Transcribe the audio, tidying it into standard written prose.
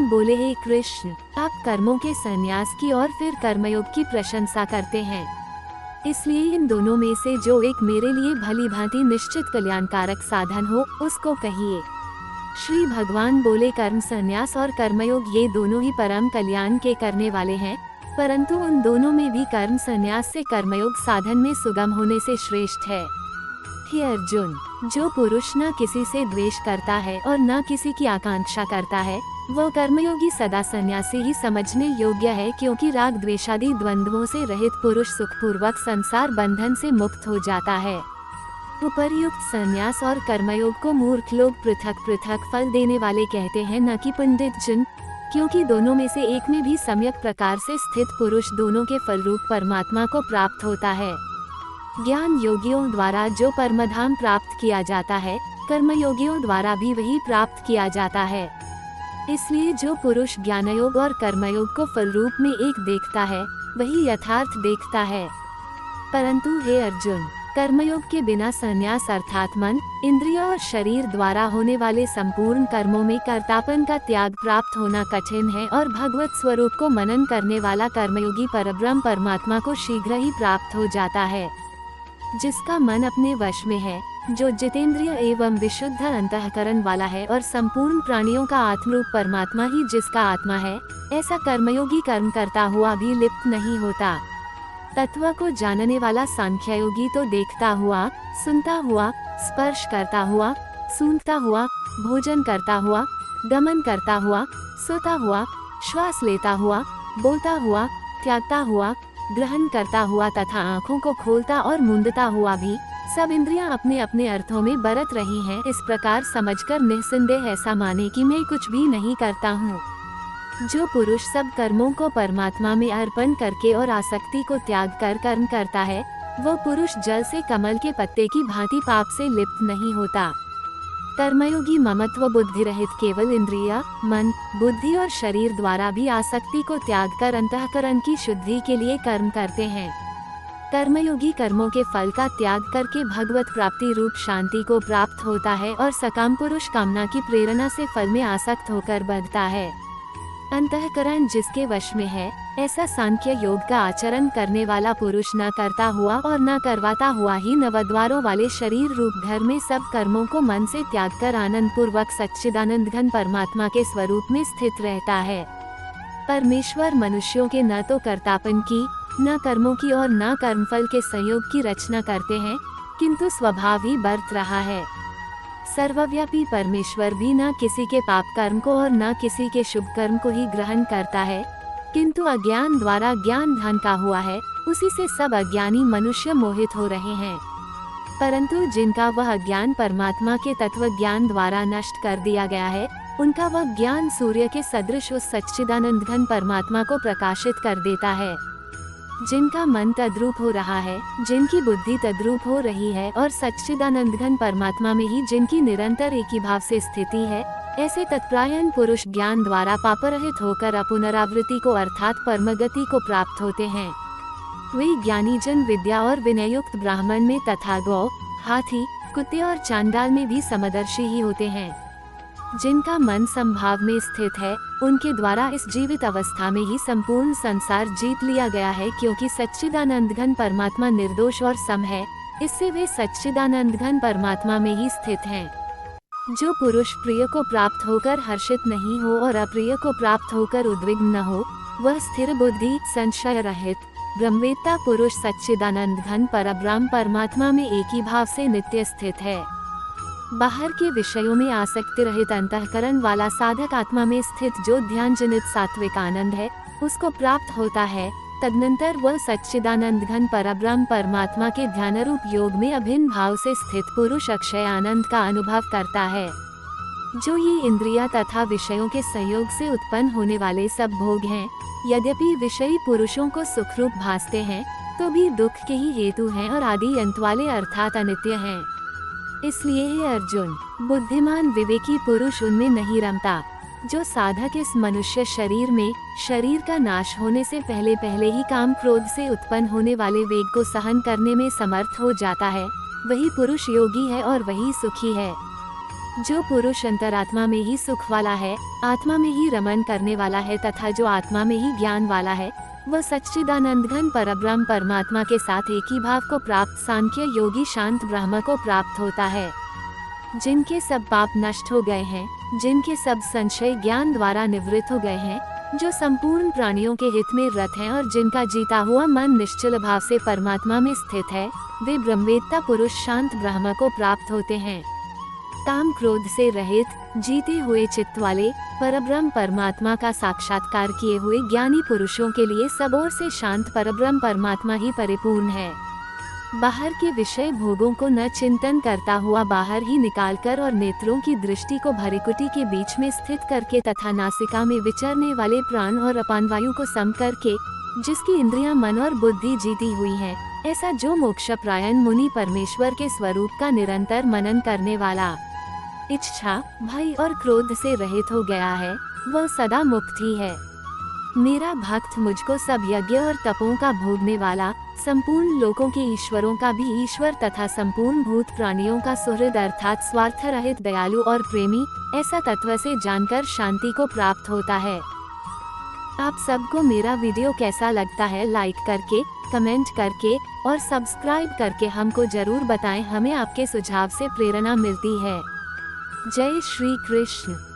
भगवान बोले, हे कृष्ण, आप कर्मों के संन्यास की और फिर कर्मयोग की प्रशंसा करते हैं, इसलिए इन दोनों में से जो एक मेरे लिए भली भांति निश्चित कल्याणकारक साधन हो उसको कहिए। श्री भगवान बोले, कर्म संन्यास और कर्मयोग ये दोनों ही परम कल्याण के करने वाले हैं, परंतु उन दोनों में भी कर्म संन्यास से कर्मयोग साधन में सुगम होने से श्रेष्ठ है। हे अर्जुन, जो पुरुष न किसी से द्वेष करता है और न किसी की आकांक्षा करता है, वह कर्मयोगी सदा सन्यासी ही समझने योग्य है, क्योंकि राग द्वेषादि द्वंद्वों से रहित पुरुष सुखपूर्वक संसार बंधन से मुक्त हो जाता है। उपर्युक्त संन्यास और कर्मयोग को मूर्ख लोग पृथक पृथक फल देने वाले कहते हैं, न कि पंडित जन, क्योंकि दोनों में से एक में भी सम्यक प्रकार से स्थित पुरुष दोनों के फलरूप परमात्मा को प्राप्त होता है। ज्ञान योगियों द्वारा जो परमधाम प्राप्त किया जाता है, कर्मयोगियों द्वारा भी वही प्राप्त किया जाता है। इसलिए जो पुरुष ज्ञानयोग और कर्मयोग को फलरूप में एक देखता है, वही यथार्थ देखता है। परंतु हे अर्जुन, कर्मयोग के बिना संन्यास अर्थात मन, इंद्रिय और शरीर द्वारा होने वाले संपूर्ण कर्मों में कर्तापन का त्याग प्राप्त होना कठिन है, और भगवत स्वरूप को मनन करने वाला कर्मयोगी परब्रह्म परमात्मा को शीघ्र ही प्राप्त हो जाता है। जिसका मन अपने वश में है, जो जितेंद्रिय एवं विशुद्ध अंतःकरण वाला है, और संपूर्ण प्राणियों का आत्मरूप परमात्मा ही जिसका आत्मा है, ऐसा कर्मयोगी कर्म करता हुआ भी लिप्त नहीं होता। तत्व को जानने वाला सांख्ययोगी तो देखता हुआ, सुनता हुआ, स्पर्श करता हुआ, सूंघता हुआ, भोजन करता हुआ, गमन करता हुआ, सोता हुआ, श्वास लेता हुआ, बोलता हुआ, त्यागता हुआ, ग्रहण करता हुआ तथा आँखों को खोलता और मूंदता हुआ भी सब इंद्रियां अपने अपने अर्थों में बरत रही हैं, इस प्रकार समझकर निस्संदेह ऐसा माने कि मैं कुछ भी नहीं करता हूँ। जो पुरुष सब कर्मों को परमात्मा में अर्पण करके और आसक्ति को त्याग कर कर्म करता है, वो पुरुष जल से कमल के पत्ते की भांति पाप से लिप्त नहीं होता। कर्मयोगी ममत्व बुद्धि रहित केवल इंद्रिय, मन, बुद्धि और शरीर द्वारा भी आसक्ति को त्याग कर अंतःकरण की शुद्धि के लिए कर्म करते हैं। कर्मयोगी कर्मों के फल का त्याग करके भगवत प्राप्ति रूप शांति को प्राप्त होता है, और सकाम पुरुष कामना की प्रेरणा से फल में आसक्त होकर बढ़ता है। अंतःकरण जिसके वश में है, ऐसा सांख्य योग का आचरण करने वाला पुरुष न करता हुआ और न करवाता हुआ ही नवद्वारों वाले शरीर रूप घर में सब कर्मों को मन से त्याग कर आनंद पूर्वक सच्चिदानंद घन परमात्मा के स्वरूप में स्थित रहता है। परमेश्वर मनुष्यों के न तो कर्तापन की, न कर्मों की और न कर्मफल के संयोग की रचना करते हैं, किंतु स्वभाव ही बरत रहा है। सर्वव्यापी परमेश्वर भी न किसी के पाप कर्म को और न किसी के शुभ कर्म को ही ग्रहण करता है, किंतु अज्ञान द्वारा ज्ञान ढंका हुआ है, उसी से सब अज्ञानी मनुष्य मोहित हो रहे हैं। परंतु जिनका वह ज्ञान परमात्मा के तत्व ज्ञान द्वारा नष्ट कर दिया गया है, उनका वह ज्ञान सूर्य के सदृश उस सच्चिदानंद घन परमात्मा को प्रकाशित कर देता है। जिनका मन तद्रूप हो रहा है, जिनकी बुद्धि तद्रूप हो रही है, और सच्चिदानंद घन परमात्मा में ही जिनकी निरंतर एकीभाव से स्थिति है, ऐसे तत्परायण पुरुष ज्ञान द्वारा पापरहित होकर अपुनरावृत्ति को अर्थात परमगति को प्राप्त होते हैं। वे ज्ञानी जन विद्या और विनयुक्त ब्राह्मण में तथा गौ, हाथी, कुत्ते और चांडाल में भी समदर्शी ही होते हैं। जिनका मन संभाव में स्थित है, उनके द्वारा इस जीवित अवस्था में ही संपूर्ण संसार जीत लिया गया है, क्योंकि सच्चिदानंद घन परमात्मा निर्दोष और सम है, इससे वे सच्चिदानंद घन परमात्मा में ही स्थित हैं। जो पुरुष प्रिय को प्राप्त होकर हर्षित नहीं हो और अप्रिय को प्राप्त होकर उद्विग्न न हो, वह स्थिर बुद्धि, संशय रहित ब्रह्मवेत्ता पुरुष सच्चिदानंद घन परब्रह्म परमात्मा में एक ही भाव से नित्य स्थित है। बाहर के विषयों में आसक्ति रहित अंतःकरण वाला साधक आत्मा में स्थित जो ध्यान जनित सात्विक आनंद है, उसको प्राप्त होता है। तदनंतर वह सच्चिदानंद घन परब्रह्म परमात्मा के ध्यान रूप योग में अभिन्न भाव से स्थित पुरुष अक्षय आनंद का अनुभव करता है। जो ये इंद्रिया तथा विषयों के संयोग से उत्पन्न होने वाले सब भोग हैं, यद्यपि विषयी पुरुषों को सुखरूप भासते हैं, तो भी दुख के ही हेतु हैं और आदि अंत वाले अर्थात अनित्य हैं। इसलिए हे अर्जुन, बुद्धिमान विवेकी पुरुष उनमें नहीं रमता। जो साधक इस मनुष्य शरीर में शरीर का नाश होने से पहले पहले ही काम क्रोध से उत्पन्न होने वाले वेग को सहन करने में समर्थ हो जाता है, वही पुरुष योगी है और वही सुखी है। जो पुरुष अंतरात्मा में ही सुख वाला है, आत्मा में ही रमन करने वाला है तथा जो आत्मा में ही ज्ञान वाला है, वह सच्चिदानंद घन परब्रह्म परमात्मा के साथ एक ही भाव को प्राप्त सांख्य योगी शांत ब्रह्म को प्राप्त होता है। जिनके सब पाप नष्ट हो गए हैं, जिनके सब संशय ज्ञान द्वारा निवृत्त हो गए हैं, जो संपूर्ण प्राणियों के हित में रत हैं और जिनका जीता हुआ मन निश्चल भाव से परमात्मा में स्थित है, वे ब्रह्मवेत्ता पुरुष शांत ब्रह्म को प्राप्त होते हैं। काम क्रोध से रहित, जीते हुए चित्त वाले, परब्रह्म परमात्मा का साक्षात्कार किए हुए ज्ञानी पुरुषों के लिए सब ओर से शांत परब्रह्म परमात्मा ही परिपूर्ण है। बाहर के विषय भोगों को न चिंतन करता हुआ बाहर ही निकालकर और नेत्रों की दृष्टि को भृकुटी के बीच में स्थित करके तथा नासिका में विचरने वाले प्राण और अपान वायु को सम करके, जिसकी इंद्रियां मन और बुद्धि जीती हुई हैं, ऐसा जो मोक्षप्रायण मुनि परमेश्वर के स्वरूप का निरंतर मनन करने वाला, इच्छा, भय और क्रोध से रहित हो गया है, वह सदा मुक्त ही है। मेरा भक्त मुझको सब यज्ञ और तपों का भोगने वाला, संपूर्ण लोकों के ईश्वरों का भी ईश्वर तथा संपूर्ण भूत प्राणियों का सुहृद अर्थात स्वार्थ रहित दयालु और प्रेमी, ऐसा तत्व से जानकर शांति को प्राप्त होता है। आप सबको मेरा वीडियो कैसा लगता है लाइक करके, कमेंट करके और सब्सक्राइब करके हमको जरूर बताएं, हमें आपके सुझाव से प्रेरणा मिलती है। जय श्री कृष्ण।